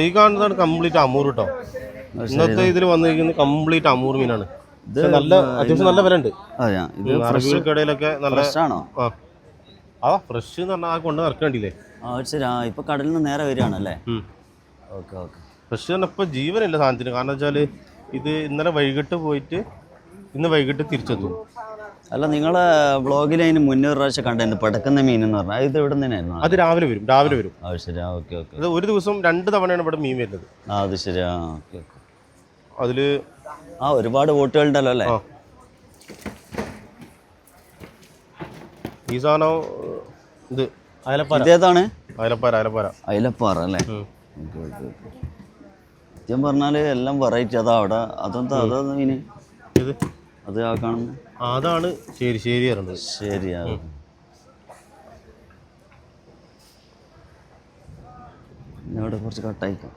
ഈ കാണുന്നതാണ് complete Amur കേട്ടോ. ഇന്നത്തെ ഇതിൽ വന്നിരിക്കുന്നത് കംപ്ലീറ്റ് അമൂർ മീനാണ്. ഇത് നല്ല അത്യാവശ്യം നല്ല വില ഉണ്ട്. അറബി കടയിലൊക്കെ നല്ല ഫ്രഷ് എന്ന് പറഞ്ഞാൽ കൊണ്ട് നടക്കണ്ടില്ലേ. ഇപ്പൊ കടലിൽ നിന്ന് നേരെ വരികയാണല്ലേ. ഫ്രഷ് പറഞ്ഞാൽ ഇപ്പൊ ജീവനില്ല സാധനത്തിന്. കാരണം വെച്ചാല് ഇത് ഇന്നലെ വൈകിട്ട് പോയിട്ട് ഇന്ന് വൈകിട്ട് തിരിച്ചെത്തും. അല്ല, നിങ്ങളെ ബ്ലോഗിൽ അതിന് മുന്നൂറ് പ്രാവശ്യം കണ്ടായിരുന്നു പടക്കുന്ന മീൻ എന്ന് പറഞ്ഞാൽ. ഇത് ഇവിടെ നിന്നായിരുന്നു? അത് രാവിലെ വരും. ശരിയാ. ഓക്കെ. അത് ഒരു ദിവസം 2 തവണയാണ് ഇവിടെ മീൻ വരുന്നത്. അത് ശരിയാ. ഓക്കെ. അതില് ഒരുപാട് ബോട്ടുകളുണ്ടല്ലോ അല്ലേ. ഈ സാധനം ഇത് ഇതേതാണ്? അയലപ്പാറ അല്ലേ. സത്യം പറഞ്ഞാല് എല്ലാം വെറൈറ്റി. അതാ അവിടെ അതെന്താ മീന്? ഇത് അത് കാണുന്നു. അതാണ് ശരി പറഞ്ഞത്. ശരിയാ. ഇവിടെ കുറച്ച് കട്ടായിക്കാം.